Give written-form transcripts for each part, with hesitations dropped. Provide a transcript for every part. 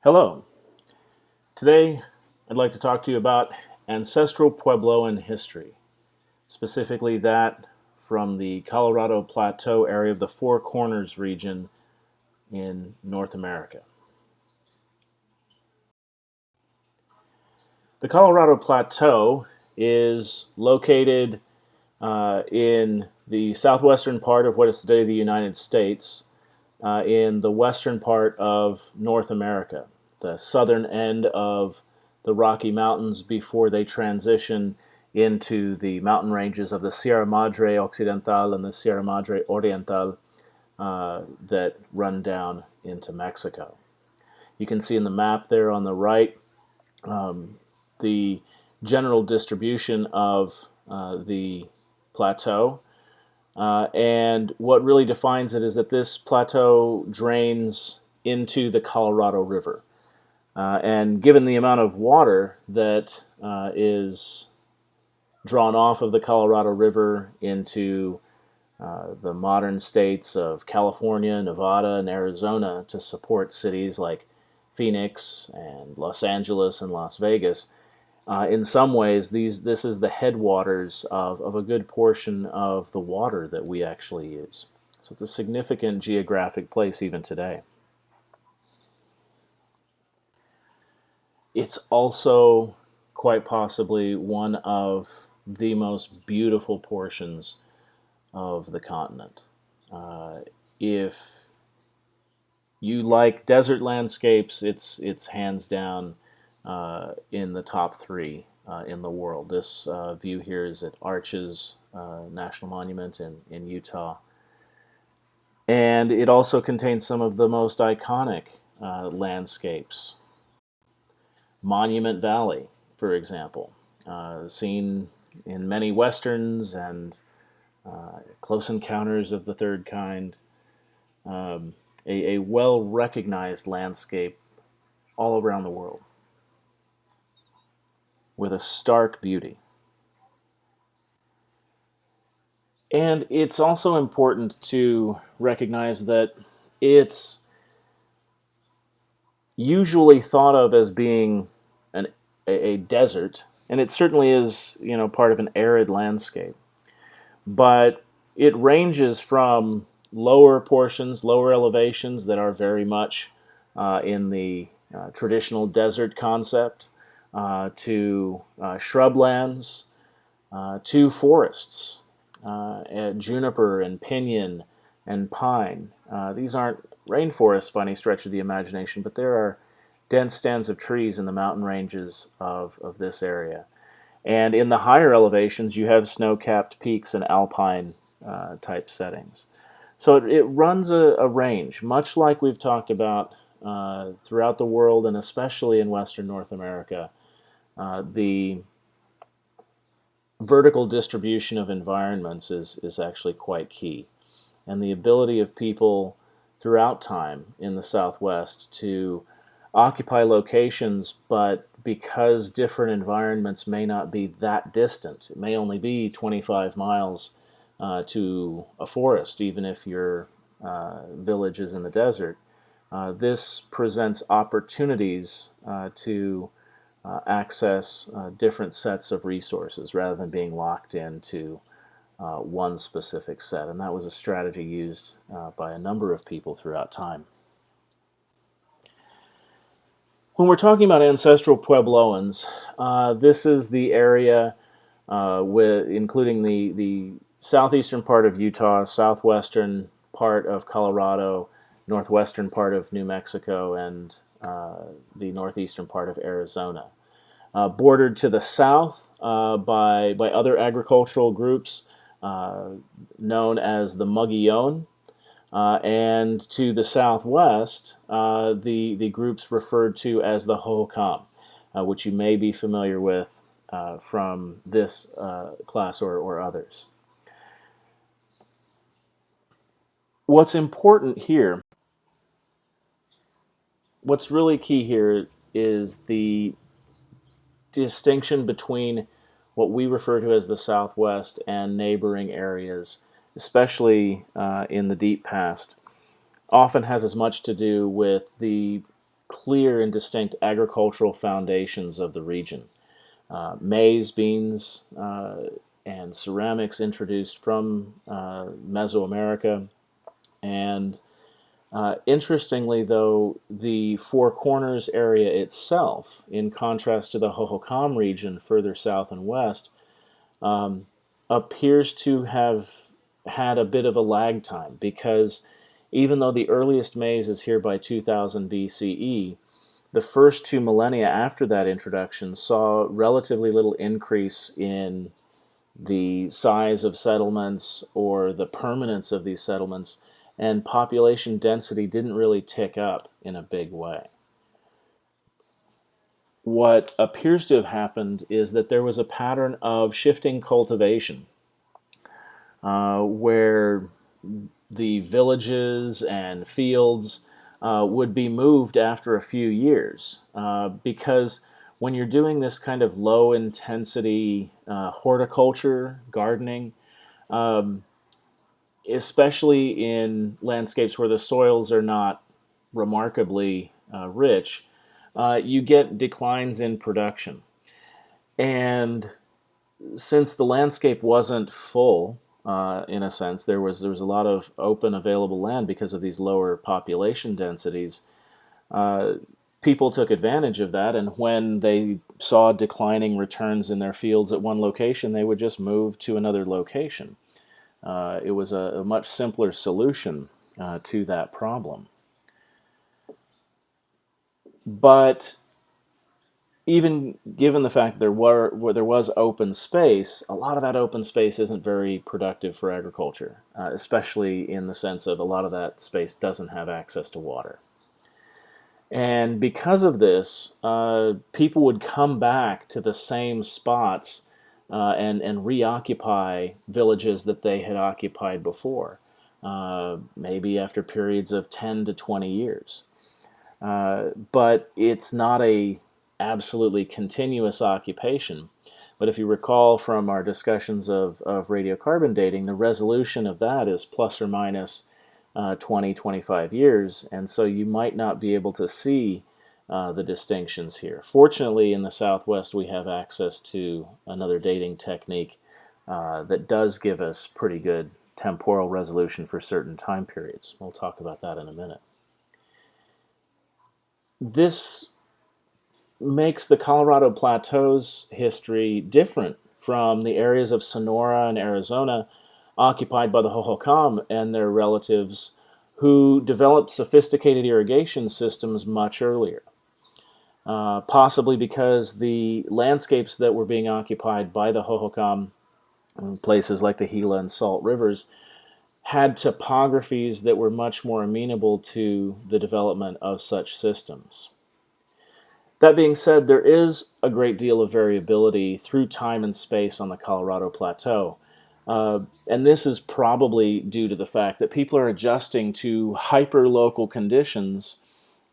Hello. Today I'd like to talk to you about ancestral Puebloan history, specifically that from the Colorado Plateau area of the Four Corners region in North America. The Colorado Plateau is located in the southwestern part of what is today the United States, in the western part of North America, the southern end of the Rocky Mountains before they transition into the mountain ranges of the Sierra Madre Occidental and the Sierra Madre Oriental that run down into Mexico. You can see in the map there on the right the general distribution of the plateau. And what really defines it is that this plateau drains into the Colorado River. And given the amount of water that is drawn off of the Colorado River into the modern states of California, Nevada, and Arizona to support cities like Phoenix and Los Angeles and Las Vegas, in some ways, this is the headwaters of a good portion of the water that we actually use. So it's a significant geographic place even today. It's also quite possibly one of the most beautiful portions of the continent. If you like desert landscapes, it's hands down in the top three in the world. This view here is at Arches National Monument in Utah. And it also contains some of the most iconic landscapes. Monument Valley, for example, seen in many westerns and Close Encounters of the Third Kind. A well-recognized landscape all around the world, with a stark beauty. And it's also important to recognize that it's usually thought of as being a desert, and it certainly is, part of an arid landscape. But it ranges from lower portions, lower elevations that are very much in the traditional desert concept, to shrublands, to forests, juniper and pinyon and pine. These aren't rainforests by any stretch of the imagination, but there are dense stands of trees in the mountain ranges of this area. And in the higher elevations, you have snow-capped peaks and alpine type settings. So it runs a range, much like we've talked about throughout the world, and especially in Western North America. The vertical distribution of environments is actually quite key. And the ability of people throughout time in the Southwest to occupy locations, but because different environments may not be that distant, it may only be 25 miles to a forest, even if your village is in the desert. This presents opportunities to access different sets of resources rather than being locked into one specific set. And that was a strategy used by a number of people throughout time. When we're talking about ancestral Puebloans, this is the area including the southeastern part of Utah, southwestern part of Colorado, northwestern part of New Mexico, and the northeastern part of Arizona. Bordered to the south by other agricultural groups known as the Mogollon, and to the southwest, the groups referred to as the Hohokam, which you may be familiar with from this class or others. What's important here, what's really key here is the distinction between what we refer to as the Southwest and neighboring areas, especially in the deep past, often has as much to do with the clear and distinct agricultural foundations of the region. Maize, beans, and ceramics introduced from Mesoamerica. And interestingly, though, the Four Corners area itself, in contrast to the Hohokam region further south and west, appears to have had a bit of a lag time, because even though the earliest maize is here by 2000 BCE, the first 2 millennia after that introduction saw relatively little increase in the size of settlements or the permanence of these settlements, and population density didn't really tick up in a big way. What appears to have happened is that there was a pattern of shifting cultivation, where the villages and fields would be moved after a few years, because when you're doing this kind of low intensity horticulture, gardening, especially in landscapes where the soils are not remarkably rich, you get declines in production. And since the landscape wasn't full, in a sense, there was a lot of open available land because of these lower population densities. People took advantage of that, and when they saw declining returns in their fields at one location, they would just move to another location. It was a much simpler solution to that problem. But even given the fact there was open space, a lot of that open space isn't very productive for agriculture, especially in the sense of a lot of that space doesn't have access to water. And because of this, people would come back to the same spots and reoccupy villages that they had occupied before, maybe after periods of 10 to 20 years. But it's not a absolutely continuous occupation. But if you recall from our discussions of radiocarbon dating, the resolution of that is plus or minus 20, 25 years, and so you might not be able to see the distinctions here. Fortunately, in the Southwest, we have access to another dating technique that does give us pretty good temporal resolution for certain time periods. We'll talk about that in a minute. This makes the Colorado Plateau's history different from the areas of Sonora and Arizona occupied by the Hohokam and their relatives, who developed sophisticated irrigation systems much earlier. Possibly because the landscapes that were being occupied by the Hohokam, places like the Gila and Salt Rivers, had topographies that were much more amenable to the development of such systems. That being said, there is a great deal of variability through time and space on the Colorado Plateau. And this is probably due to the fact that people are adjusting to hyper-local conditions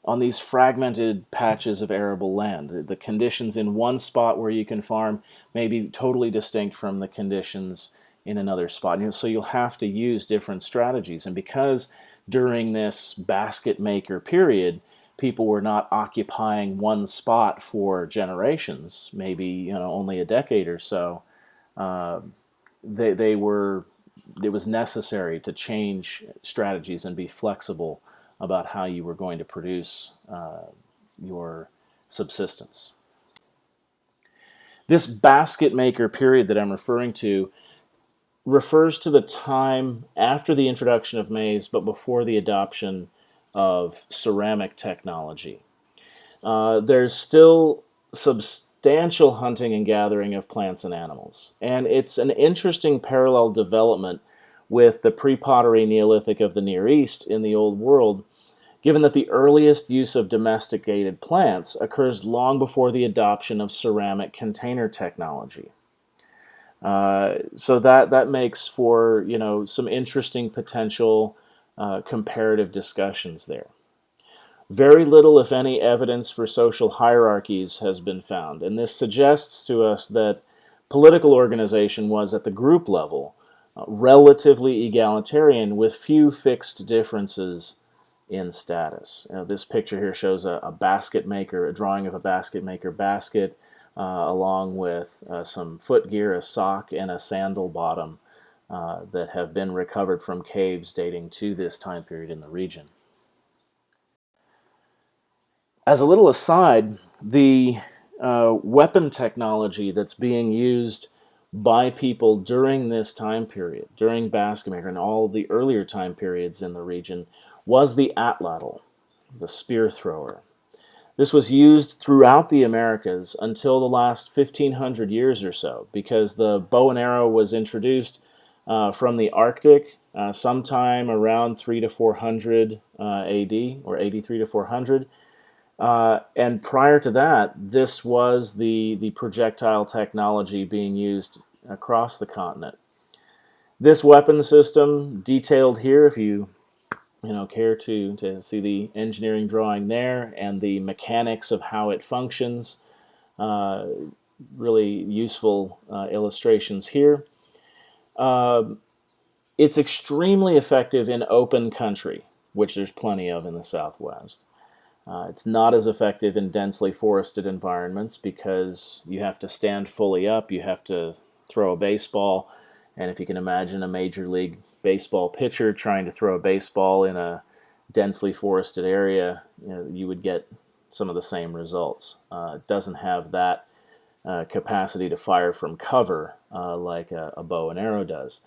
on these fragmented patches of arable land. The conditions in one spot where you can farm may be totally distinct from the conditions in another spot. So you'll have to use different strategies. And because during this Basketmaker period, people were not occupying one spot for generations, maybe only a decade or so, it was necessary to change strategies and be flexible about how you were going to produce your subsistence. This Basketmaker period that I'm referring to refers to the time after the introduction of maize, but before the adoption of ceramic technology. There's still substantial hunting and gathering of plants and animals, and it's an interesting parallel development with the pre-pottery Neolithic of the Near East in the Old World, given that the earliest use of domesticated plants occurs long before the adoption of ceramic container technology. So that makes for some interesting potential comparative discussions there. Very little, if any, evidence for social hierarchies has been found, and this suggests to us that political organization was, at the group level, relatively egalitarian with few fixed differences in status. This picture here shows a basket maker, a drawing of a basket maker basket, along with some footgear, a sock, and a sandal bottom that have been recovered from caves dating to this time period in the region. As a little aside, the weapon technology that's being used by people during this time period, during Basketmaker and all the earlier time periods in the region, was the atlatl, the spear thrower. This was used throughout the Americas until the last 1,500 years or so, because the bow and arrow was introduced from the Arctic sometime around 3 to 400 AD, or 83 to 400. And prior to that, this was the projectile technology being used across the continent. This weapon system, detailed here, if you care to see the engineering drawing there and the mechanics of how it functions, really useful illustrations here. It's extremely effective in open country, which there's plenty of in the Southwest. It's not as effective in densely forested environments because you have to stand fully up, you have to throw a baseball, and if you can imagine a Major League Baseball pitcher trying to throw a baseball in a densely forested area, you would get some of the same results. It doesn't have that capacity to fire from cover like a bow and arrow does.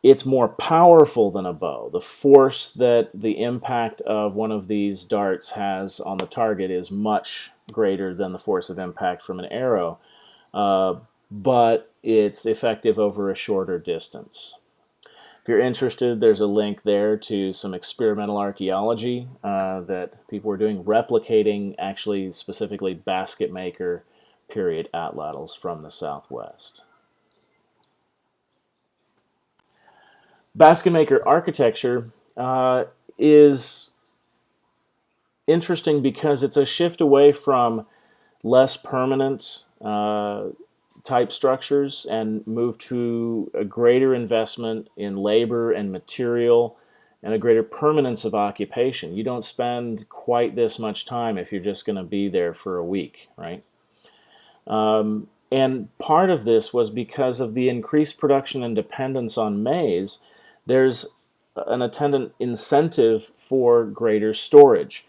It's more powerful than a bow. The force that the impact of one of these darts has on the target is much greater than the force of impact from an arrow, but it's effective over a shorter distance. If you're interested, there's a link there to some experimental archaeology that people were doing, replicating actually specifically Basketmaker period atlatls from the Southwest. Basketmaker architecture is interesting because it's a shift away from less permanent type structures and move to a greater investment in labor and material and a greater permanence of occupation. You don't spend quite this much time if you're just going to be there for a week, right? And part of this was because of the increased production and dependence on maize. There's an attendant incentive for greater storage.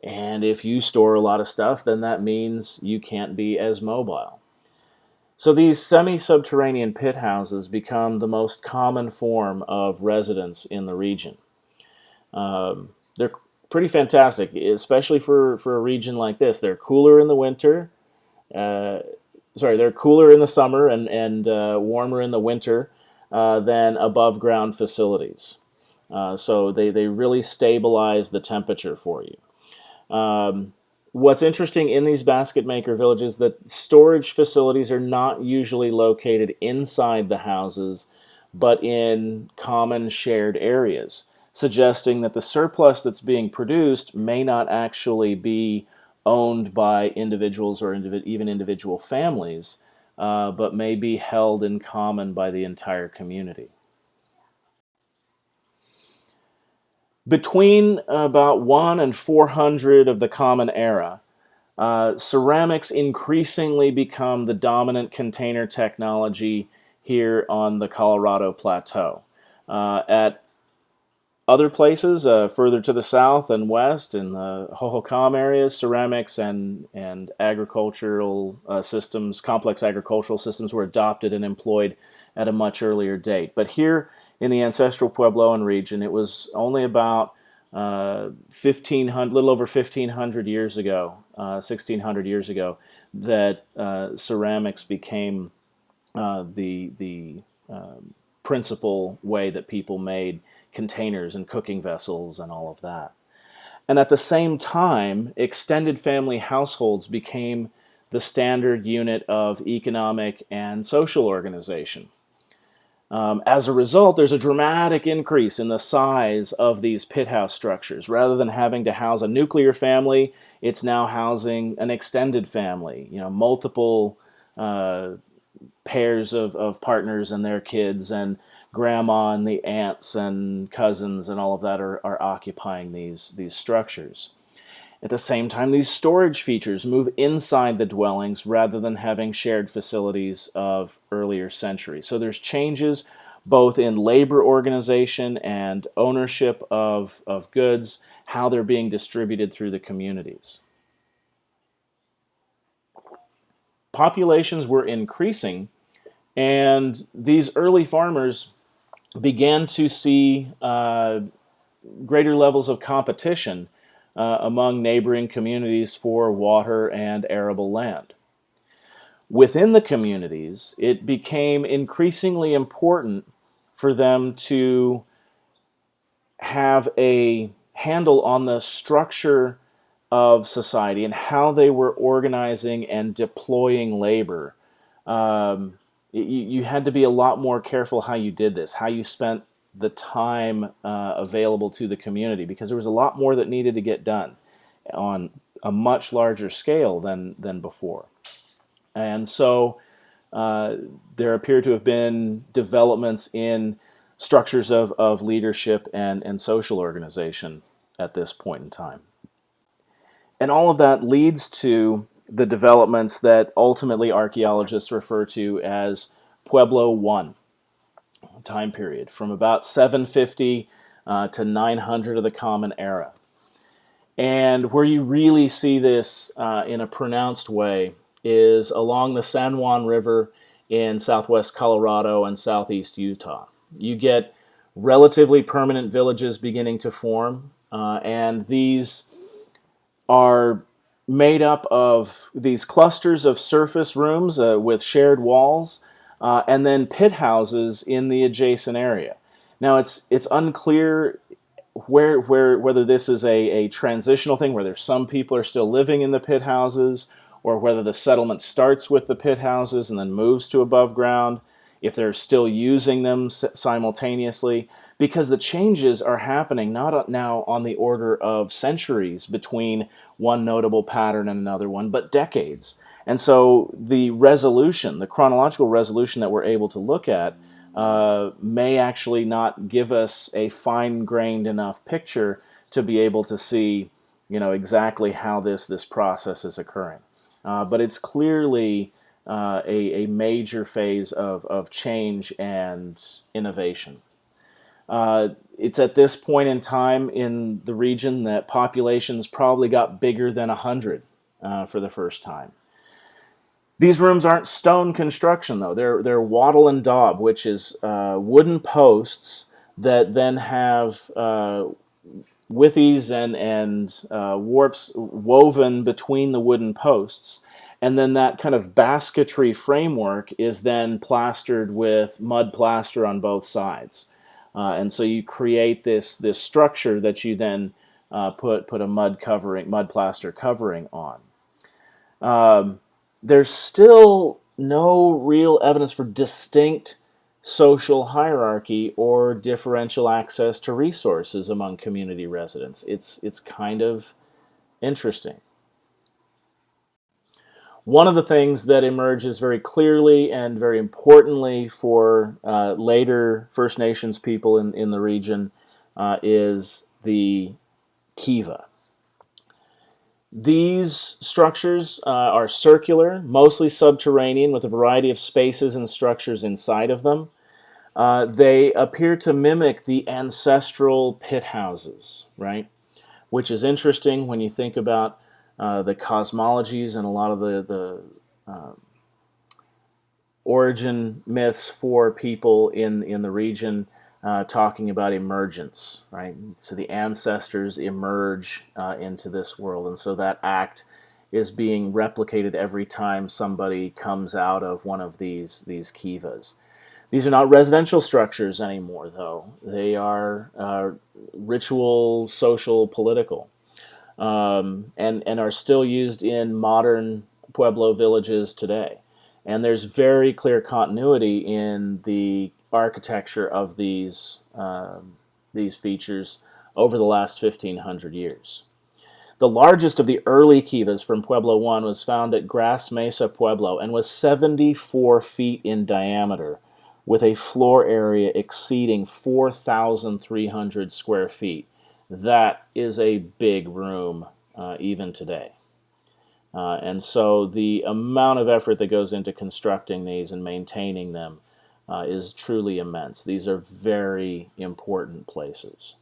And if you store a lot of stuff, then that means you can't be as mobile. So these semi-subterranean pit houses become the most common form of residence in the region. They're pretty fantastic, especially for a region like this. They're cooler in the winter. They're cooler in the summer and warmer in the winter than above ground facilities. So they really stabilize the temperature for you. What's interesting in these Basketmaker villages is that storage facilities are not usually located inside the houses, but in common shared areas, suggesting that the surplus that's being produced may not actually be owned by individuals or even individual families, but may be held in common by the entire community. Between about 1 and 400 of the Common Era, ceramics increasingly become the dominant container technology here on the Colorado Plateau. At other places, further to the south and west, in the Hohokam areas, ceramics and agricultural systems, complex agricultural systems, were adopted and employed at a much earlier date. But here in the Ancestral Puebloan region, it was only about 1,500, little over 1,500 years ago, 1,600 years ago, that ceramics became the principal way that people made containers and cooking vessels and all of that. And at the same time, extended family households became the standard unit of economic and social organization. As a result, there's a dramatic increase in the size of these pit house structures. Rather than having to house a nuclear family, it's now housing an extended family, multiple pairs of partners and their kids, and grandma and the aunts and cousins and all of that are occupying these structures. At the same time, these storage features move inside the dwellings rather than having shared facilities of earlier centuries. So there's changes both in labor organization and ownership of goods, how they're being distributed through the communities. Populations were increasing, and these early farmers began to see greater levels of competition among neighboring communities for water and arable land. Within the communities, it became increasingly important for them to have a handle on the structure of society and how they were organizing and deploying labor. You had to be a lot more careful how you did this, how you spent the time available to the community, because there was a lot more that needed to get done on a much larger scale than before. And so there appear to have been developments in structures of leadership and social organization at this point in time. And all of that leads to the developments that ultimately archaeologists refer to as Pueblo 1 time period, from about 750 to 900 of the Common Era. And where you really see this in a pronounced way is along the San Juan River in southwest Colorado and southeast Utah. You get relatively permanent villages beginning to form, and these are made up of these clusters of surface rooms with shared walls, and then pit houses in the adjacent area. Now it's unclear whether this is a transitional thing, whether some people are still living in the pit houses, or whether the settlement starts with the pit houses and then moves to above ground, if they're still using them simultaneously, because the changes are happening not now on the order of centuries between one notable pattern and another one, but decades. And so the resolution, the chronological resolution that we're able to look at, may actually not give us a fine-grained enough picture to be able to see, exactly how this process is occurring. But it's clearly a major phase of change and innovation. It's at this point in time in the region that populations probably got bigger than 100 for the first time. These rooms aren't stone construction, though. They're wattle and daub, which is wooden posts that then have withies and warps woven between the wooden posts. And then that kind of basketry framework is then plastered with mud plaster on both sides. And so you create this structure that you then put a mud plaster covering on. There's still no real evidence for distinct social hierarchy or differential access to resources among community residents. It's kind of interesting. One of the things that emerges very clearly and very importantly for later First Nations people in the region is the Kiva. These structures are circular, mostly subterranean, with a variety of spaces and structures inside of them. They appear to mimic the ancestral pit houses, right? Which is interesting when you think about the cosmologies and a lot of the origin myths for people in the region talking about emergence, right? So the ancestors emerge into this world, and so that act is being replicated every time somebody comes out of one of these kivas. These are not residential structures anymore, though. They are ritual, social, political, and are still used in modern Pueblo villages today. And there's very clear continuity in the architecture of these features over the last 1,500 years. The largest of the early kivas from Pueblo 1 was found at Grass Mesa, Pueblo, and was 74 feet in diameter, with a floor area exceeding 4,300 square feet. That is a big room even today. And so the amount of effort that goes into constructing these and maintaining them is truly immense. These are very important places.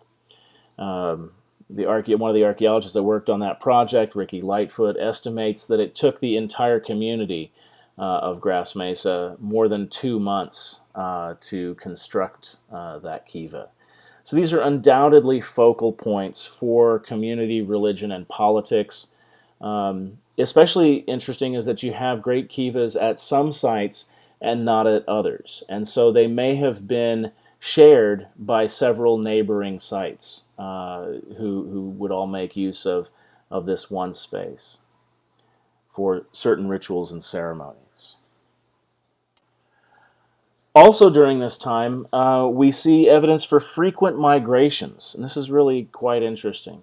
One of the archaeologists that worked on that project, Ricky Lightfoot, estimates that it took the entire community of Grass Mesa more than 2 months to construct that kiva. So these are undoubtedly focal points for community, religion, and politics. Especially interesting is that you have great kivas at some sites and not at others. And so they may have been shared by several neighboring sites who would all make use of this one space for certain rituals and ceremonies. Also during this time, we see evidence for frequent migrations, and this is really quite interesting.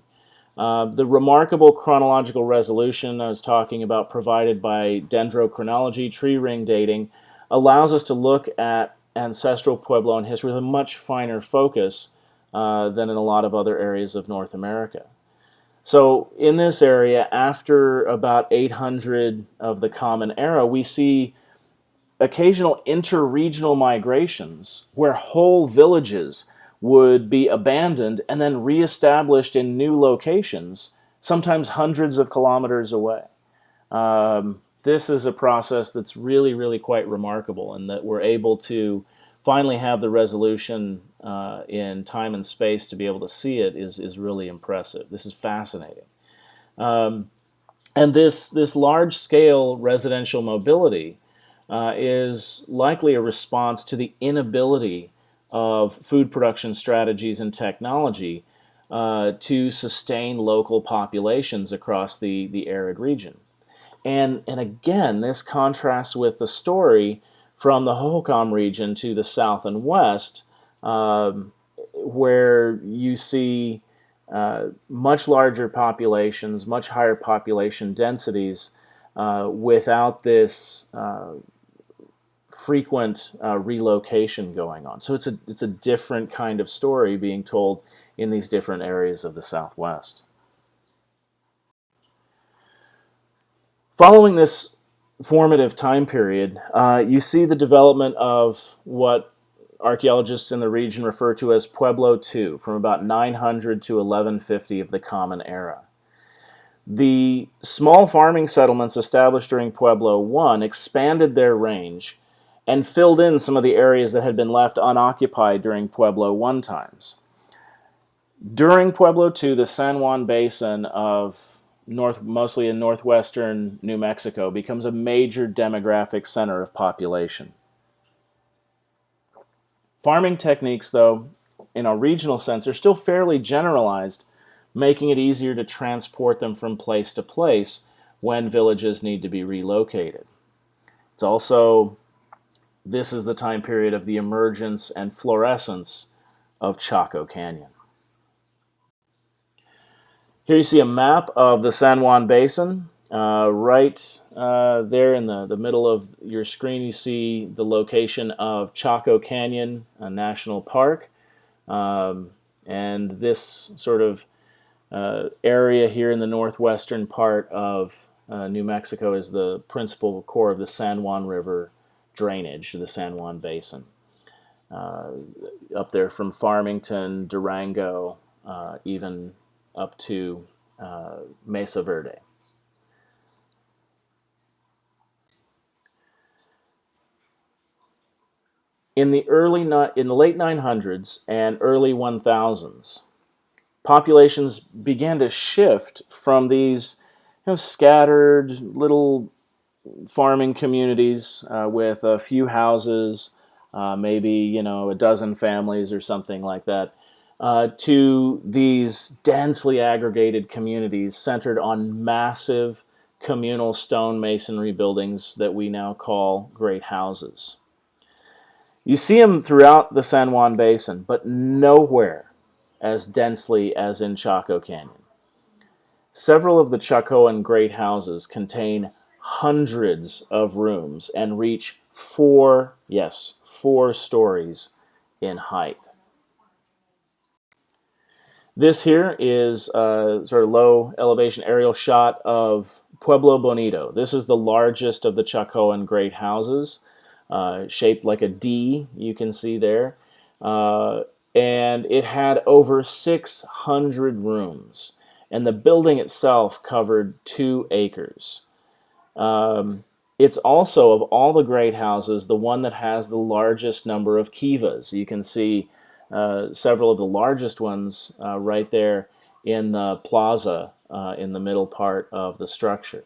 The remarkable chronological resolution I was talking about, provided by dendrochronology, tree ring dating, allows us to look at ancestral Puebloan history with a much finer focus than in a lot of other areas of North America. So in this area, after about 800 of the Common Era, we see occasional interregional migrations where whole villages would be abandoned and then reestablished in new locations, sometimes hundreds of kilometers away. This is a process that's really, really quite remarkable, and that we're able to finally have the resolution in time and space to be able to see it is really impressive. This is fascinating. And this large-scale residential mobility is likely a response to the inability of food production strategies and technology to sustain local populations across the arid region. And again, this contrasts with the story from the Hohokam region to the south and west, where you see much larger populations, much higher population densities, without this frequent relocation going on. So it's a different kind of story being told in these different areas of the Southwest. Following this formative time period, you see the development of what archaeologists in the region refer to as Pueblo II, from about 900 to 1150 of the Common Era. The small farming settlements established during Pueblo I expanded their range and filled in some of the areas that had been left unoccupied during Pueblo I times. During Pueblo II, the San Juan Basin of mostly in northwestern New Mexico becomes a major demographic center of population. Farming techniques, though, in a regional sense, are still fairly generalized, making it easier to transport them from place to place when villages need to be relocated. It's also, this is the time period of the emergence and florescence of Chaco Canyon. Here you see a map of the San Juan Basin. Right there in the middle of your screen, you see the location of Chaco Canyon National Park. And this sort of area here in the northwestern part of New Mexico is the principal core of the San Juan River drainage, the San Juan Basin. Up there from Farmington, Durango, even up to Mesa Verde. In the late 900s and early 1000s, populations began to shift from these scattered little farming communities with a few houses, maybe a dozen families or something like that, to these densely aggregated communities centered on massive communal stone masonry buildings that we now call great houses. You see them throughout the San Juan Basin, but nowhere as densely as in Chaco Canyon. Several of the Chacoan great houses contain hundreds of rooms and reach 4 stories in height. This here is a sort of low elevation aerial shot of Pueblo Bonito. This is the largest of the Chacoan great houses, shaped like a D, you can see there. And it had over 600 rooms, and the building itself covered 2 acres. It's also, of all the great houses, the one that has the largest number of kivas. You can see several of the largest ones right there in the plaza in the middle part of the structure.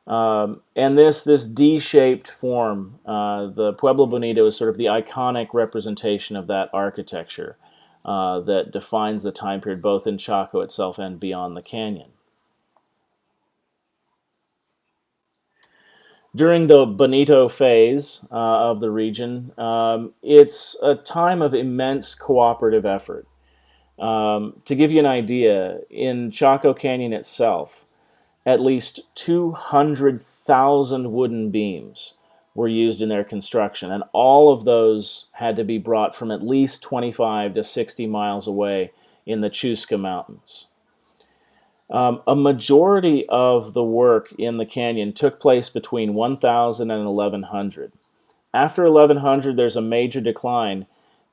And this D-shaped form, the Pueblo Bonito, is sort of the iconic representation of that architecture that defines the time period both in Chaco itself and beyond the canyon. During the Bonito phase of the region, it's a time of immense cooperative effort. To give you an idea, in Chaco Canyon itself, at least 200,000 wooden beams were used in their construction, and all of those had to be brought from at least 25 to 60 miles away in the Chusca Mountains. A majority of the work in the canyon took place between 1000 and 1100. After 1100, there's a major decline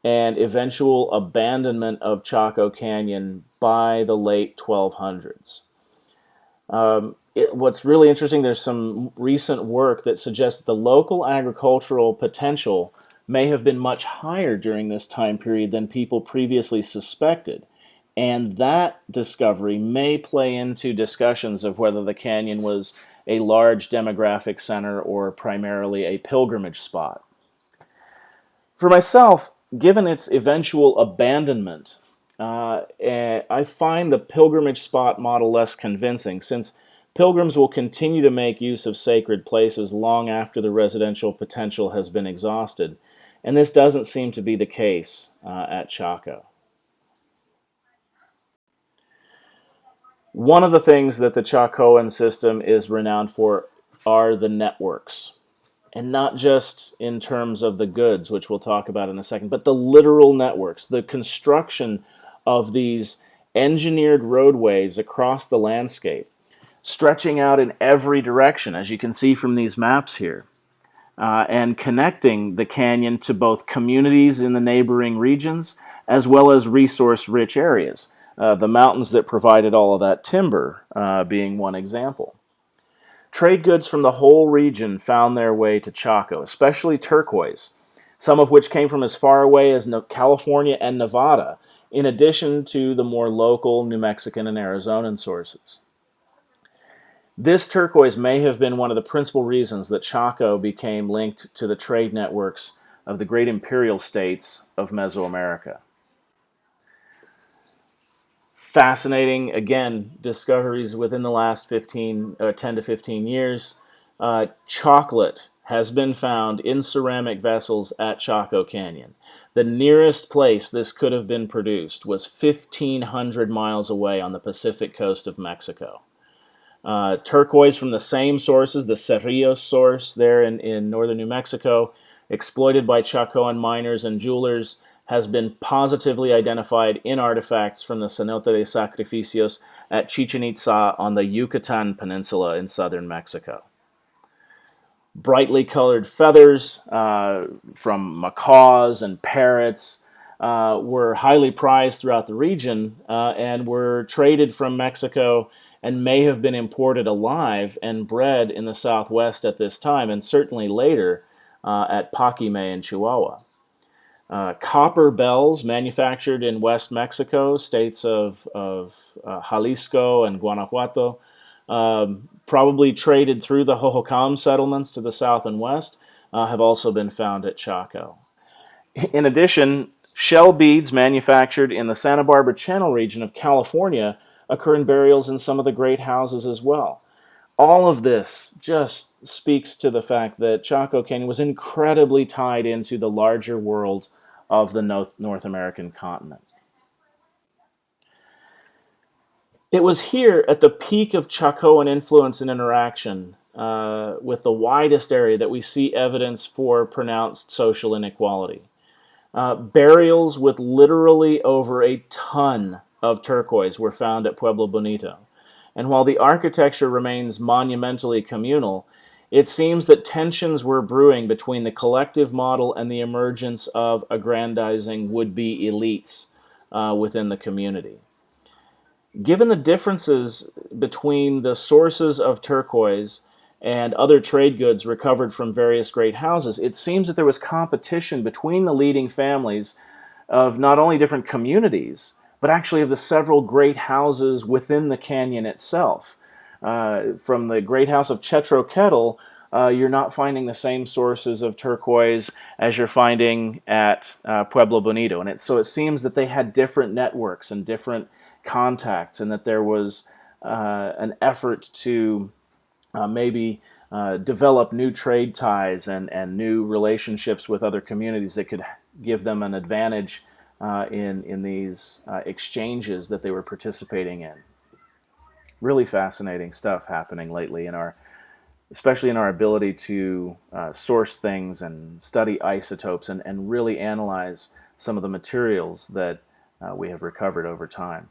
and eventual abandonment of Chaco Canyon by the late 1200s. What's really interesting, there's some recent work that suggests that the local agricultural potential may have been much higher during this time period than people previously suspected. And that discovery may play into discussions of whether the canyon was a large demographic center or primarily a pilgrimage spot. For myself, given its eventual abandonment, I find the pilgrimage spot model less convincing, since pilgrims will continue to make use of sacred places long after the residential potential has been exhausted, and this doesn't seem to be the case at Chaco. One of the things that the Chacoan system is renowned for are the networks. And not just in terms of the goods, which we'll talk about in a second, but the literal networks, the construction of these engineered roadways across the landscape, stretching out in every direction, as you can see from these maps here, and connecting the canyon to both communities in the neighboring regions, as well as resource-rich areas. The mountains that provided all of that timber being one example. Trade goods from the whole region found their way to Chaco, especially turquoise, some of which came from as far away as California and Nevada, in addition to the more local New Mexican and Arizonan sources. This turquoise may have been one of the principal reasons that Chaco became linked to the trade networks of the great imperial states of Mesoamerica. Fascinating, again, discoveries within the last 10 to 15 years. Chocolate has been found in ceramic vessels at Chaco Canyon. The nearest place this could have been produced was 1,500 miles away on the Pacific coast of Mexico. Turquoise from the same sources, the Cerrillos source there in northern New Mexico, exploited by Chacoan miners and jewelers, has been positively identified in artifacts from the Cenote de Sacrificios at Chichen Itza on the Yucatan Peninsula in southern Mexico. Brightly colored feathers from macaws and parrots were highly prized throughout the region and were traded from Mexico and may have been imported alive and bred in the Southwest at this time, and certainly later at Paquim in Chihuahua. Copper bells manufactured in West Mexico, states of Jalisco and Guanajuato, probably traded through the Hohokam settlements to the south and west, have also been found at Chaco. In addition, shell beads manufactured in the Santa Barbara Channel region of California occur in burials in some of the great houses as well. All of this just speaks to the fact that Chaco Canyon was incredibly tied into the larger world of the North American continent. It was here, at the peak of Chacoan influence and interaction, with the widest area that we see evidence for pronounced social inequality. Burials with literally over a ton of turquoise were found at Pueblo Bonito. And while the architecture remains monumentally communal, it seems that tensions were brewing between the collective model and the emergence of aggrandizing would-be elites within the community. Given the differences between the sources of turquoise and other trade goods recovered from various great houses, it seems that there was competition between the leading families of not only different communities, but actually of the several great houses within the canyon itself. From the great house of Chetro Kettle, you're not finding the same sources of turquoise as you're finding at Pueblo Bonito. And so it seems that they had different networks and different contacts, and that there was an effort to maybe develop new trade ties and new relationships with other communities that could give them an advantage in these exchanges that they were participating in. Really fascinating stuff happening lately especially in our ability to source things and study isotopes and really analyze some of the materials that we have recovered over time.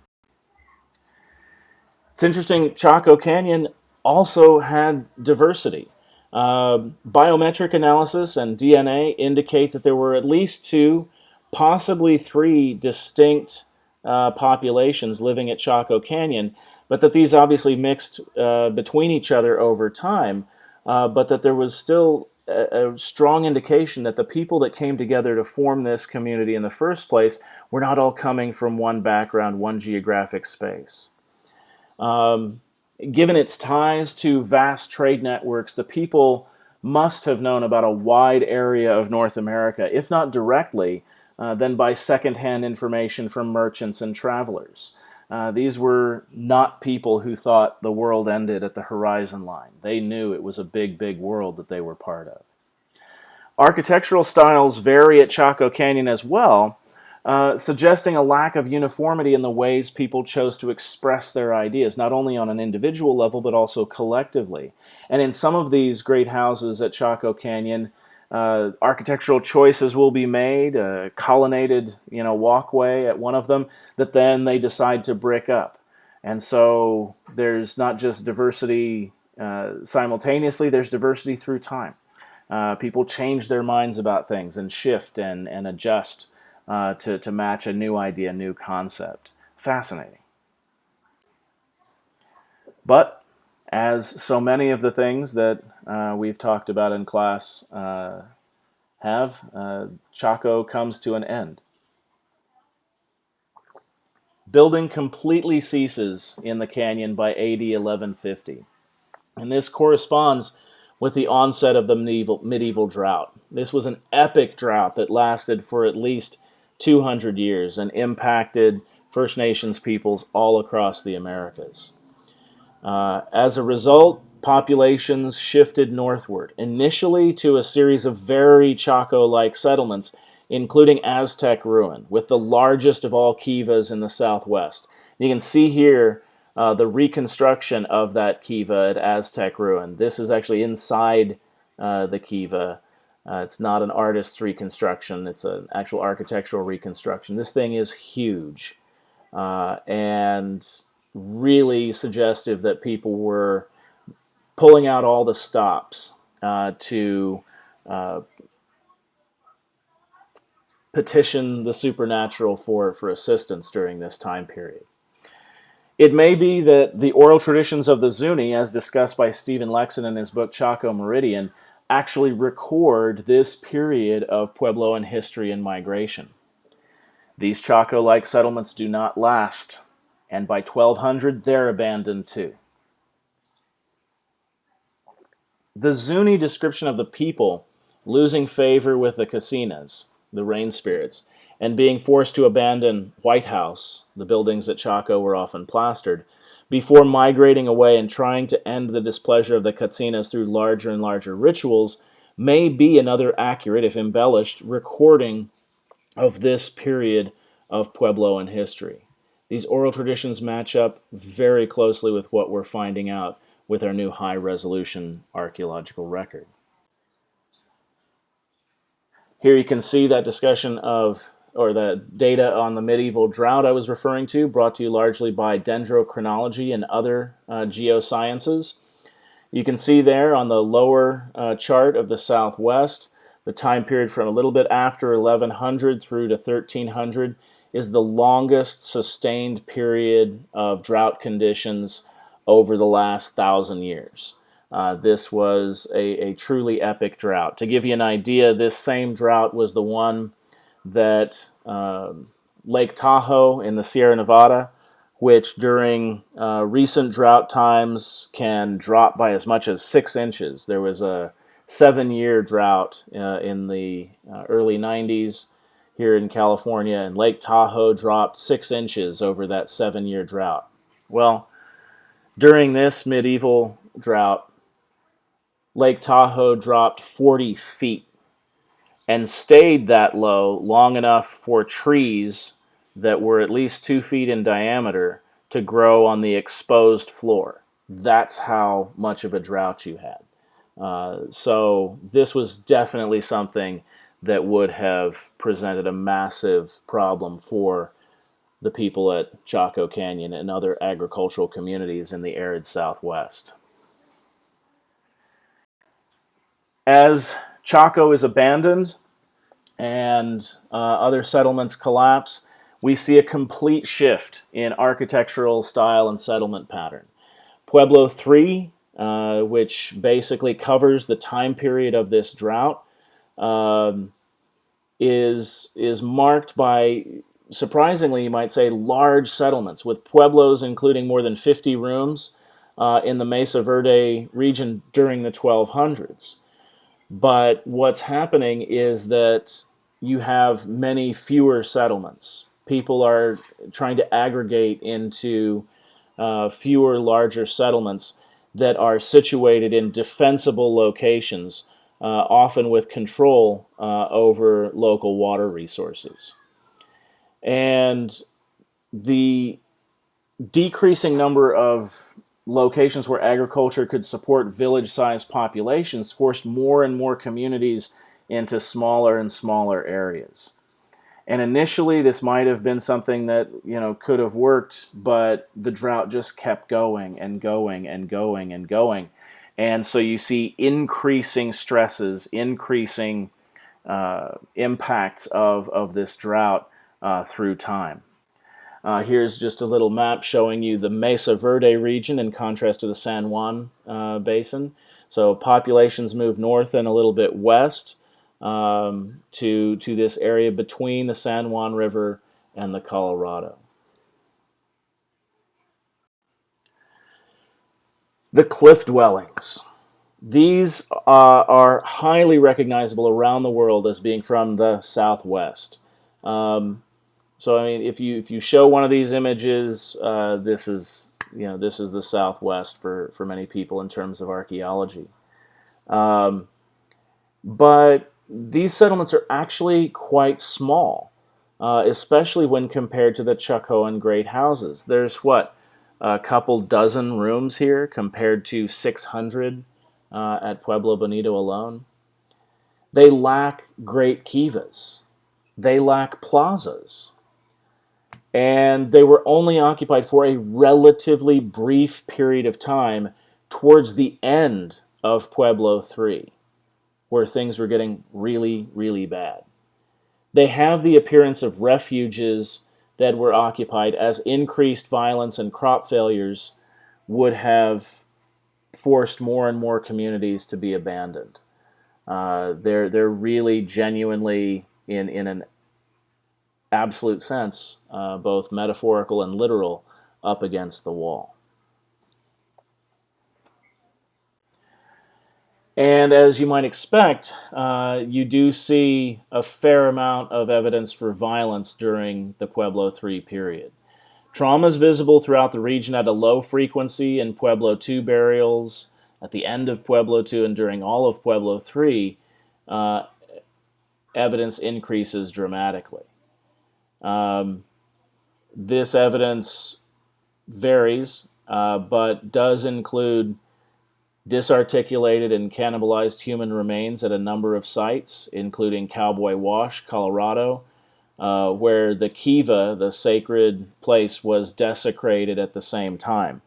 It's interesting, Chaco Canyon also had diversity. Biometric analysis and DNA indicates that there were at least two, possibly three distinct populations living at Chaco Canyon, but that these obviously mixed between each other over time, but that there was still a strong indication that the people that came together to form this community in the first place were not all coming from one background, one geographic space. Given its ties to vast trade networks, the people must have known about a wide area of North America, if not directly, then by secondhand information from merchants and travelers. These were not people who thought the world ended at the horizon line. They knew it was a big, big world that they were part of. Architectural styles vary at Chaco Canyon as well, suggesting a lack of uniformity in the ways people chose to express their ideas, not only on an individual level, but also collectively. And in some of these great houses at Chaco Canyon, architectural choices will be made, a colonnaded walkway at one of them, that then they decide to brick up. And so there's not just diversity simultaneously, there's diversity through time. People change their minds about things and shift and adjust to match a new idea, new concept. Fascinating. But as so many of the things that we've talked about in class Chaco comes to an end. Building completely ceases in the canyon by AD 1150. And this corresponds with the onset of the medieval drought. This was an epic drought that lasted for at least 200 years and impacted First Nations peoples all across the Americas. As a result, populations shifted northward, initially to a series of very Chaco-like settlements, including Aztec ruin, with the largest of all Kivas in the southwest. You can see here the reconstruction of that Kiva at Aztec ruin. This is actually inside the Kiva. It's not an artist's reconstruction. It's an actual architectural reconstruction. This thing is huge and really suggestive that people were pulling out all the stops to petition the supernatural for assistance during this time period. It may be that the oral traditions of the Zuni, as discussed by Stephen Lexon in his book Chaco Meridian, actually record this period of Puebloan history and migration. These Chaco-like settlements do not last, and by 1200 they're abandoned too. The Zuni description of the people losing favor with the Casinas, the rain spirits, and being forced to abandon White House, the buildings at Chaco were often plastered, before migrating away and trying to end the displeasure of the Katsinas through larger and larger rituals, may be another accurate, if embellished, recording of this period of Puebloan history. These oral traditions match up very closely with what we're finding out with our new high-resolution archaeological record. Here you can see that discussion of, or the data on the medieval drought I was referring to, brought to you largely by dendrochronology and other geosciences. You can see there on the lower chart of the southwest, the time period from a little bit after 1100 through to 1300 is the longest sustained period of drought conditions over the last 1,000 years. This was a truly epic drought. To give you an idea, this same drought was the one that Lake Tahoe in the Sierra Nevada, which during recent drought times can drop by as much as 6 inches. There was a 7-year drought in the early 90s here in California, and Lake Tahoe dropped 6 inches over that 7-year drought. Well, during this medieval drought, Lake Tahoe dropped 40 feet and stayed that low long enough for trees that were at least 2 feet in diameter to grow on the exposed floor. That's how much of a drought you had. So this was definitely something that would have presented a massive problem for the people at Chaco Canyon and other agricultural communities in the arid Southwest. As Chaco is abandoned and other settlements collapse, we see a complete shift in architectural style and settlement pattern. Pueblo 3, which basically covers the time period of this drought, is marked by, surprisingly, you might say, large settlements, with pueblos including more than 50 rooms in the Mesa Verde region during the 1200s. But what's happening is that you have many fewer settlements. People are trying to aggregate into fewer, larger settlements that are situated in defensible locations, often with control over local water resources. And the decreasing number of locations where agriculture could support village-sized populations forced more and more communities into smaller and smaller areas. And initially, this might have been something that, could have worked, but the drought just kept going and going and going and going. And so you see increasing stresses, increasing impacts of this drought through time. Here's just a little map showing you the Mesa Verde region in contrast to the San Juan Basin. So populations move north and a little bit west to this area between the San Juan River and the Colorado. The cliff dwellings. These are highly recognizable around the world as being from the Southwest. So I mean, if you show one of these images, this is the Southwest for many people in terms of archaeology. But these settlements are actually quite small, especially when compared to the Chacoan Great Houses. There's a couple dozen rooms here compared to 600 at Pueblo Bonito alone. They lack great kivas. They lack plazas. And they were only occupied for a relatively brief period of time towards the end of Pueblo 3, where things were getting really, really bad. They have the appearance of refuges that were occupied, as increased violence and crop failures would have forced more and more communities to be abandoned. They're really genuinely, in an absolute sense, both metaphorical and literal, up against the wall. And as you might expect, you do see a fair amount of evidence for violence during the Pueblo 3 period. Trauma is visible throughout the region at a low frequency in Pueblo 2 burials, at the end of Pueblo 2, and during all of Pueblo 3, evidence increases dramatically. This evidence varies, but does include disarticulated and cannibalized human remains at a number of sites, including Cowboy Wash, Colorado, where the Kiva, the sacred place, was desecrated at the same time.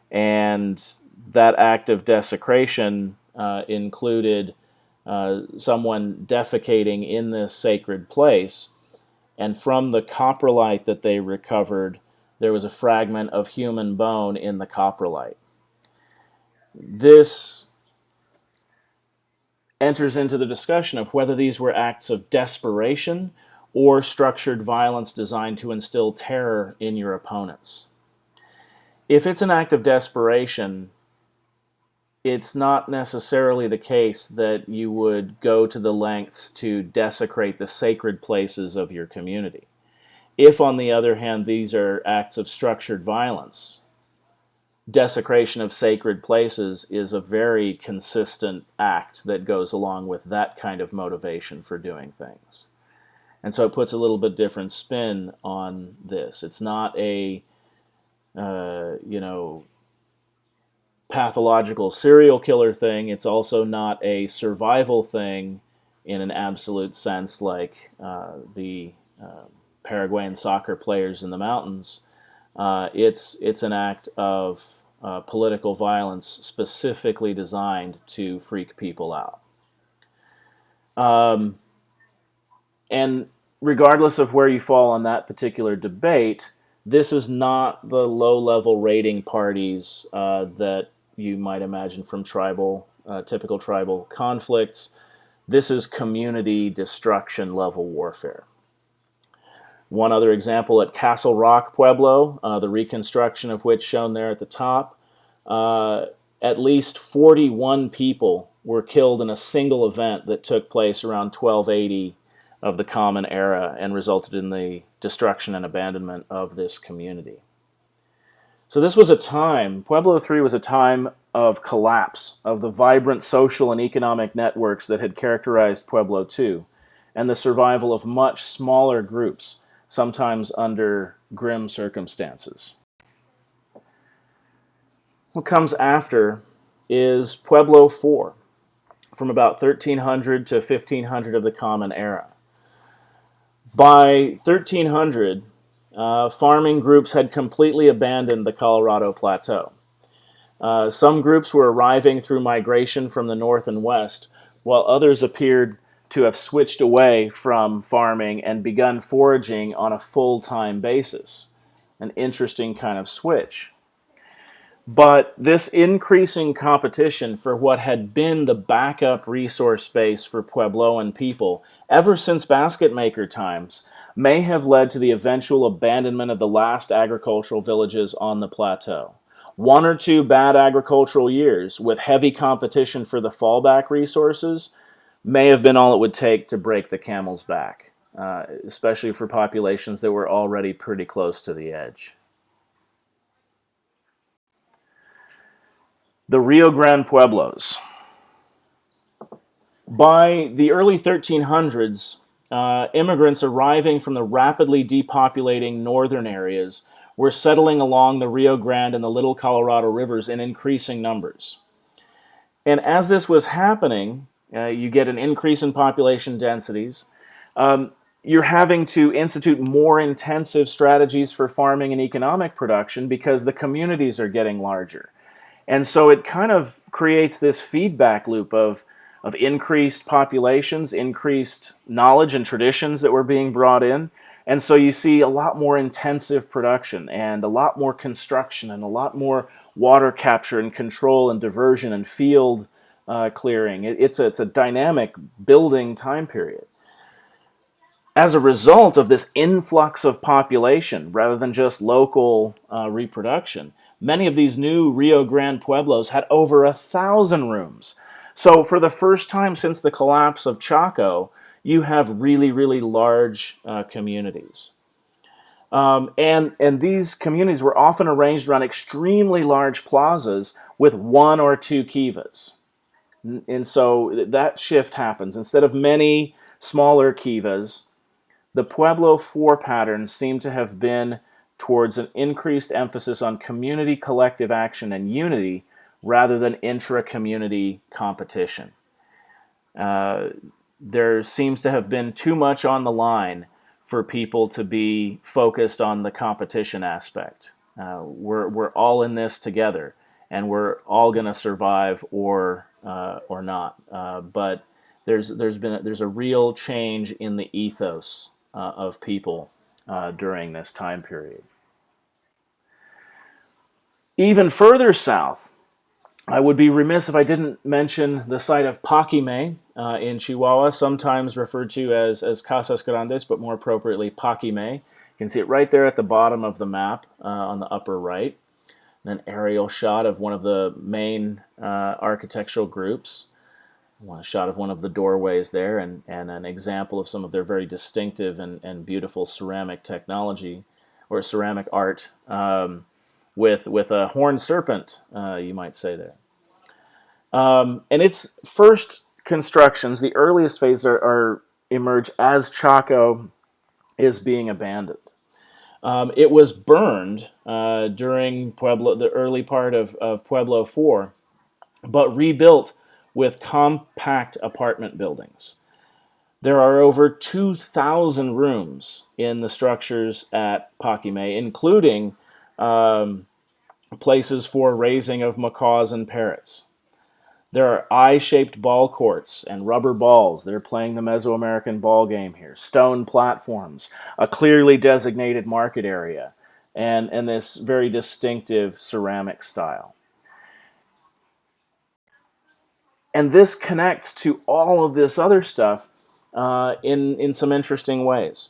And that act of desecration included someone defecating in this sacred place, and from the coprolite that they recovered, there was a fragment of human bone in the coprolite. This enters into the discussion of whether these were acts of desperation or structured violence designed to instill terror in your opponents. If it's an act of desperation, it's not necessarily the case that you would go to the lengths to desecrate the sacred places of your community. If, on the other hand, these are acts of structured violence, desecration of sacred places is a very consistent act that goes along with that kind of motivation for doing things. And so it puts a little bit different spin on this. It's not a, pathological serial killer thing. It's also not a survival thing in an absolute sense like the Paraguayan soccer players in the mountains. It's an act of political violence specifically designed to freak people out. And regardless of where you fall on that particular debate, this is not the low-level raiding parties that you might imagine from typical tribal conflicts. This is community destruction level warfare. One other example at Castle Rock, Pueblo, the reconstruction of which shown there at the top, at least 41 people were killed in a single event that took place around 1280 of the Common Era and resulted in the destruction and abandonment of this community. So this was a time, Pueblo III was a time of collapse of the vibrant social and economic networks that had characterized Pueblo II, and the survival of much smaller groups, sometimes under grim circumstances. What comes after is Pueblo IV, from about 1300 to 1500 of the Common Era. By 1300, farming groups had completely abandoned the Colorado Plateau. Some groups were arriving through migration from the north and west, while others appeared to have switched away from farming and begun foraging on a full-time basis. An interesting kind of switch. But this increasing competition for what had been the backup resource base for Puebloan people ever since Basketmaker times may have led to the eventual abandonment of the last agricultural villages on the plateau. One or two bad agricultural years with heavy competition for the fallback resources may have been all it would take to break the camel's back, especially for populations that were already pretty close to the edge. The Rio Grande Pueblos. By the early 1300s, immigrants arriving from the rapidly depopulating northern areas were settling along the Rio Grande and the Little Colorado rivers in increasing numbers. And as this was happening, you get an increase in population densities. You're having to institute more intensive strategies for farming and economic production because the communities are getting larger. And so it kind of creates this feedback loop of increased populations, increased knowledge and traditions that were being brought in. And so you see a lot more intensive production and a lot more construction and a lot more water capture and control and diversion and field clearing. It's a dynamic building time period. As a result of this influx of population, rather than just local reproduction, many of these new Rio Grande Pueblos had over 1,000 rooms. So for the first time since the collapse of Chaco, you have really, really large communities. And these communities were often arranged around extremely large plazas with one or two kivas. And so that shift happens. Instead of many smaller kivas, the Pueblo IV patterns seem to have been towards an increased emphasis on community collective action and unity rather than intra-community competition. There seems to have been too much on the line for people to be focused on the competition aspect. We're all in this together, and we're all going to survive or not. But there's a real change in the ethos of people during this time period. Even further south, I would be remiss if I didn't mention the site of Paquim in Chihuahua, sometimes referred to as Casas Grandes, but more appropriately Paquim. You can see it right there at the bottom of the map on the upper right. An aerial shot of one of the main architectural groups. A shot of one of the doorways there, and an example of some of their very distinctive and beautiful ceramic technology, or ceramic art, with a horned serpent, you might say there. And its first constructions, the earliest phases emerge as Chaco is being abandoned. It was burned during Pueblo, the early part of Pueblo 4, but rebuilt with compact apartment buildings. There are over 2,000 rooms in the structures at Paquim, including places for raising of macaws and parrots. There are eye-shaped ball courts and rubber balls. They're playing the Mesoamerican ball game here. Stone platforms, a clearly designated market area, and this very distinctive ceramic style. And this connects to all of this other stuff in some interesting ways.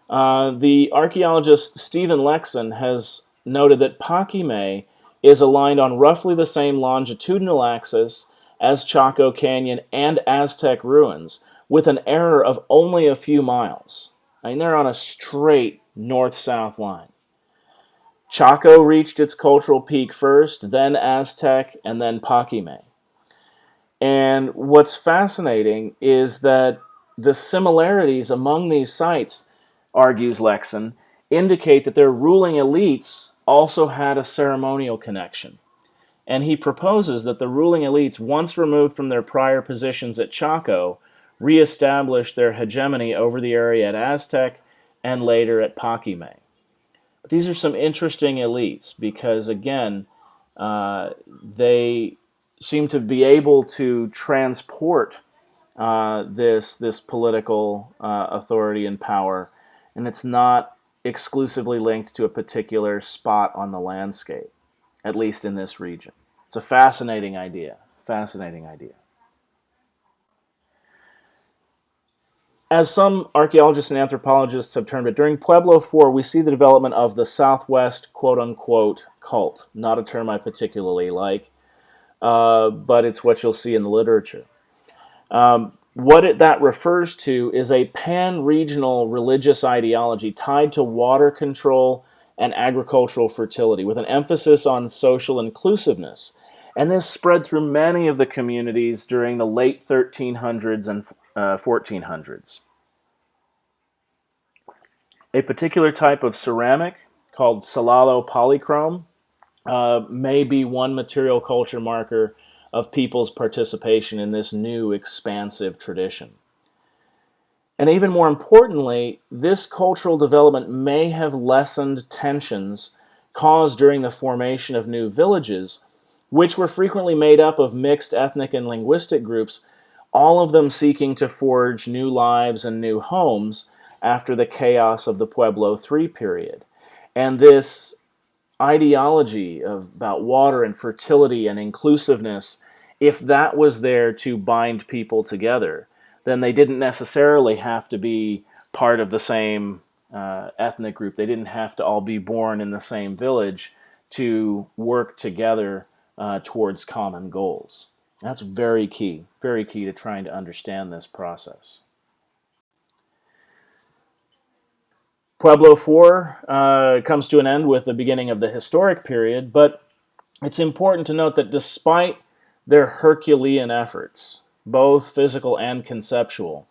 The archaeologist Stephen Lexon has noted that Paquim is aligned on roughly the same longitudinal axis as Chaco Canyon and Aztec ruins, with an error of only a few miles. I mean, they're on a straight north-south line. Chaco reached its cultural peak first, then Aztec, and then Paquim. And what's fascinating is that the similarities among these sites, argues Lexon, indicate that their ruling elites also had a ceremonial connection. And he proposes that the ruling elites, once removed from their prior positions at Chaco, reestablish their hegemony over the area at Aztec and later at Paquim. But these are some interesting elites because, again, they seem to be able to transport this political authority and power, and it's not exclusively linked to a particular spot on the landscape, at least in this region. It's a fascinating idea. Fascinating idea. As some archaeologists and anthropologists have termed it, during Pueblo 4, we see the development of the Southwest quote-unquote cult. Not a term I particularly like, but it's what you'll see in the literature. That refers to is a pan-regional religious ideology tied to water control and agricultural fertility, with an emphasis on social inclusiveness. And this spread through many of the communities during the late 1300s and 1400s. A particular type of ceramic called salado polychrome may be one material culture marker of people's participation in this new expansive tradition. And even more importantly, this cultural development may have lessened tensions caused during the formation of new villages, which were frequently made up of mixed ethnic and linguistic groups, all of them seeking to forge new lives and new homes after the chaos of the Pueblo III period. And this ideology about water and fertility and inclusiveness, if that was there to bind people together, then they didn't necessarily have to be part of the same ethnic group. They didn't have to all be born in the same village to work together towards common goals. That's very key to trying to understand this process. Pueblo 4 comes to an end with the beginning of the historic period, but it's important to note that despite their Herculean efforts, both physical and conceptual,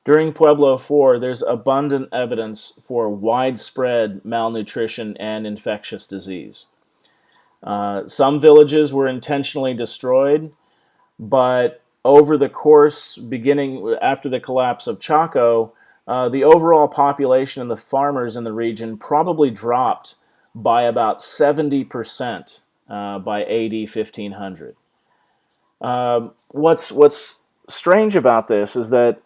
during Pueblo 4 there's abundant evidence for widespread malnutrition and infectious disease. Some villages were intentionally destroyed, but over the course, beginning after the collapse of Chaco, the overall population and the farmers in the region probably dropped by about 70% by AD 1500. What's strange about this is that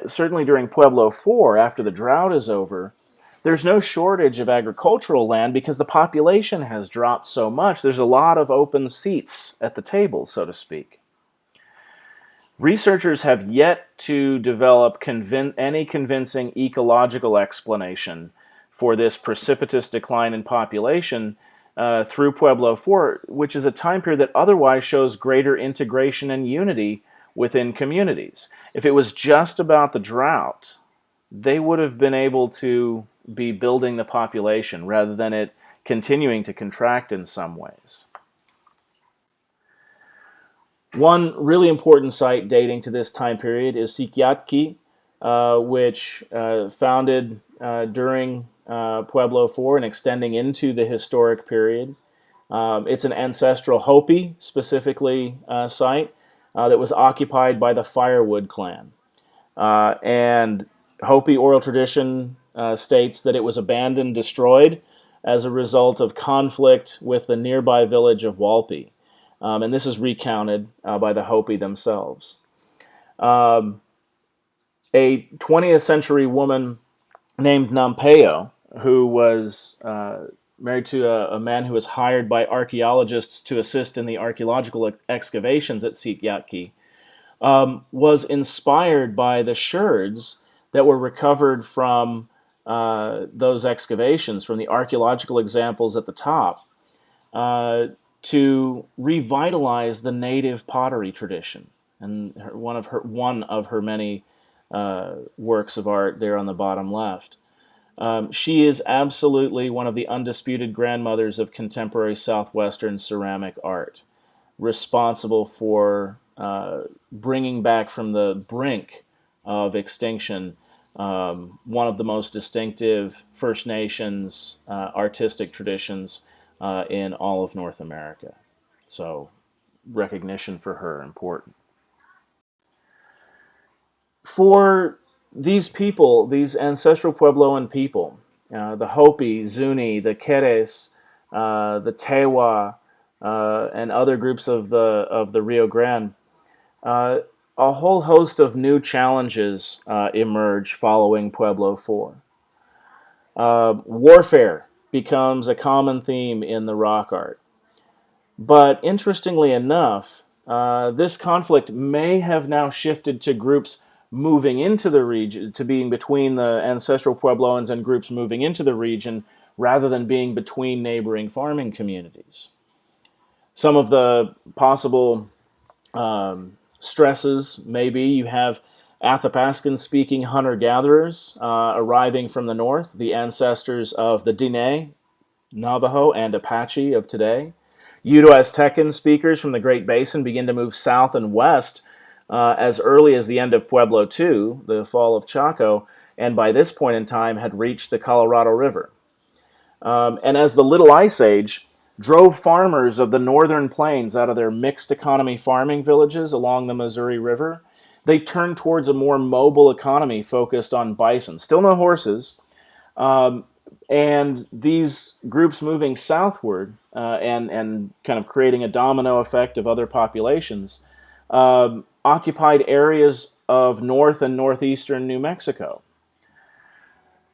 certainly during Pueblo 4, after the drought is over, there's no shortage of agricultural land because the population has dropped so much. There's a lot of open seats at the table, so to speak. Researchers have yet to develop any convincing ecological explanation for this precipitous decline in population through Pueblo 4, which is a time period that otherwise shows greater integration and unity within communities. If it was just about the drought, they would have been able to be building the population rather than it continuing to contract in some ways. One really important site dating to this time period is Sikyatki, which founded during Pueblo 4 and extending into the historic period. It's an ancestral Hopi, specifically, site that was occupied by the Firewood clan. And Hopi oral tradition states that it was abandoned, destroyed as a result of conflict with the nearby village of Walpi. And this is recounted by the Hopi themselves. A 20th century woman named Nampeo, who was married to a man who was hired by archaeologists to assist in the archaeological excavations at Sikyatki, was inspired by the sherds that were recovered from those excavations, from the archaeological examples at the top, to revitalize the native pottery tradition. And one of her many works of art there on the bottom left. She is absolutely one of the undisputed grandmothers of contemporary Southwestern ceramic art, responsible for bringing back from the brink of extinction one of the most distinctive First Nations artistic traditions in all of North America. So, recognition for her important. For these people, these ancestral Puebloan people, the Hopi, Zuni, the Keres, the Tewa, and other groups of the Rio Grande, a whole host of new challenges emerge following Pueblo 4. Warfare becomes a common theme in the rock art. But interestingly enough, this conflict may have now shifted to groups moving into the region, to being between the ancestral Puebloans and groups moving into the region, rather than being between neighboring farming communities. Some of the possible stresses maybe you have Athabascan-speaking hunter-gatherers arriving from the north, the ancestors of the Diné, Navajo, and Apache of today. Uto-Aztecan speakers from the Great Basin begin to move south and west as early as the end of Pueblo II, the fall of Chaco, and by this point in time had reached the Colorado River. And as the Little Ice Age drove farmers of the northern plains out of their mixed economy farming villages along the Missouri River, they turned towards a more mobile economy focused on bison. Still no horses. And these groups moving southward and kind of creating a domino effect of other populations occupied areas of north and northeastern New Mexico.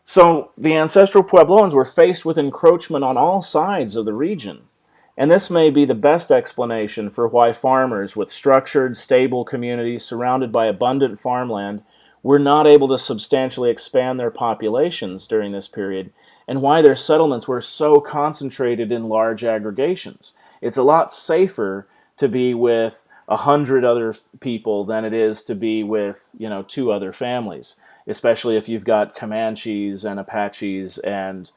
So the ancestral Puebloans were faced with encroachment on all sides of the region. And this may be the best explanation for why farmers with structured, stable communities surrounded by abundant farmland were not able to substantially expand their populations during this period, and why their settlements were so concentrated in large aggregations. It's a lot safer to be with 100 other people than it is to be with, 2 other families, especially if you've got Comanches and Apaches and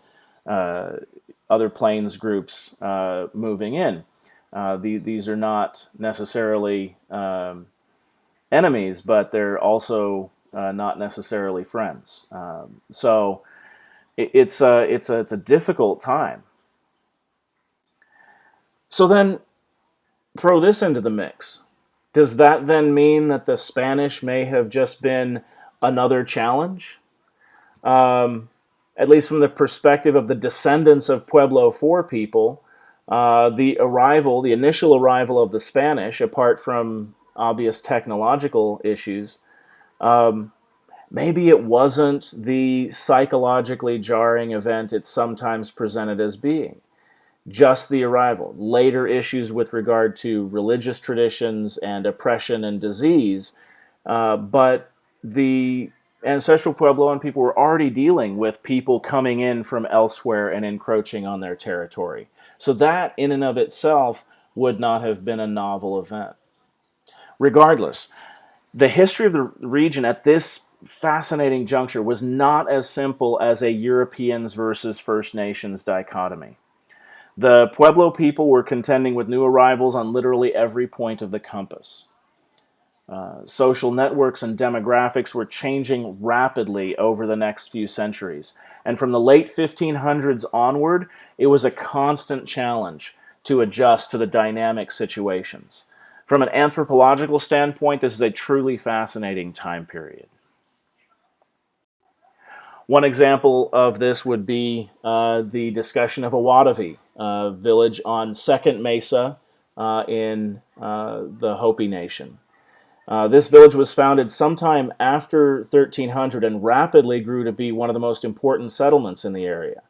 other plains groups moving in. These are not necessarily enemies, but they're also not necessarily friends. So it's a difficult time. So then throw this into the mix. Does that then mean that the Spanish may have just been another challenge? Um, at least from the perspective of the descendants of Pueblo 4 people, the initial arrival of the Spanish, apart from obvious technological issues, um, maybe it wasn't the psychologically jarring event it's sometimes presented as being. Just the arrival. Later issues with regard to religious traditions and oppression and disease, but the ancestral Puebloan people were already dealing with people coming in from elsewhere and encroaching on their territory. So that, in and of itself, would not have been a novel event. Regardless, the history of the region at this fascinating juncture was not as simple as a Europeans versus First Nations dichotomy. The Pueblo people were contending with new arrivals on literally every point of the compass. Social networks and demographics were changing rapidly over the next few centuries. And from the late 1500s onward, it was a constant challenge to adjust to the dynamic situations. From an anthropological standpoint, this is a truly fascinating time period. One example of this would be the discussion of Awadavi, a village on Second Mesa in the Hopi Nation. This village was founded sometime after 1300 and rapidly grew to be one of the most important settlements in the area.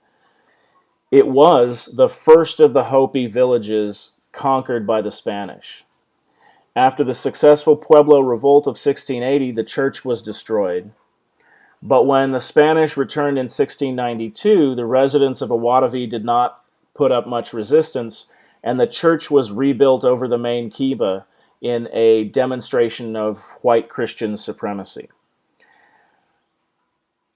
It was the first of the Hopi villages conquered by the Spanish. After the successful Pueblo revolt of 1680, the church was destroyed. But when the Spanish returned in 1692, the residents of Awadavi did not put up much resistance, and the church was rebuilt over the main Kiva in a demonstration of white Christian supremacy.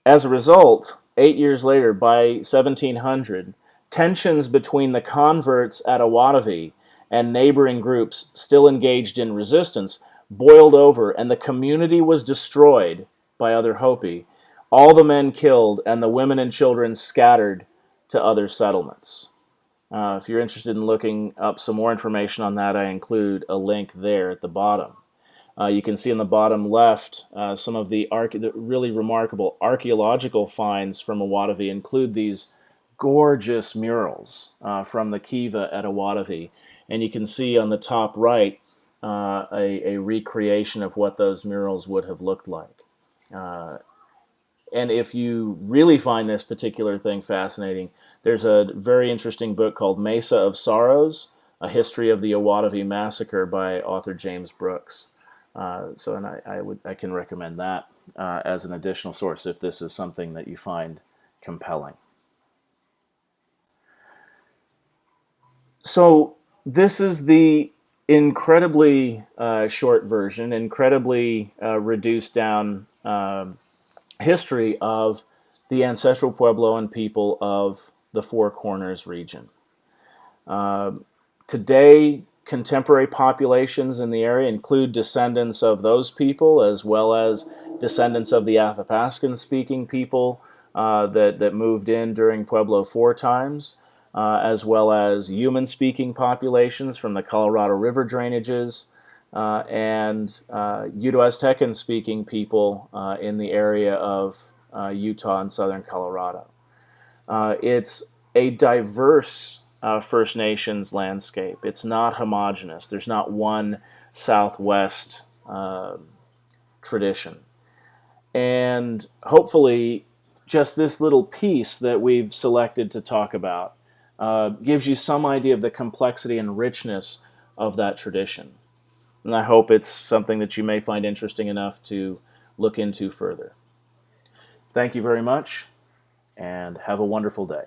As a result, 8 years later, by 1700, tensions between the converts at Awadavi and neighboring groups still engaged in resistance boiled over, and the community was destroyed by other Hopi, all the men killed, and the women and children scattered to other settlements. If you're interested in looking up some more information on that, I include a link there at the bottom. You can see in the bottom left some of the really remarkable archaeological finds from Awadavi include these gorgeous murals from the Kiva at Awadavi. And you can see on the top right a recreation of what those murals would have looked like. And if you really find this particular thing fascinating, there's a very interesting book called Mesa of Sorrows, A History of the Awadavi Massacre by author James Brooks. I can recommend that as an additional source if this is something that you find compelling. So this is the incredibly short version, incredibly reduced down history of the ancestral Puebloan people of the Four Corners region. Today, contemporary populations in the area include descendants of those people as well as descendants of the Athabascan-speaking people that moved in during Pueblo 4 times, as well as human-speaking populations from the Colorado River drainages, and Uto-Aztecan-speaking people in the area of Utah and southern Colorado. It's a diverse First Nations landscape. It's not homogenous. There's not one Southwest tradition. And hopefully, just this little piece that we've selected to talk about gives you some idea of the complexity and richness of that tradition. And I hope it's something that you may find interesting enough to look into further. Thank you very much, and have a wonderful day.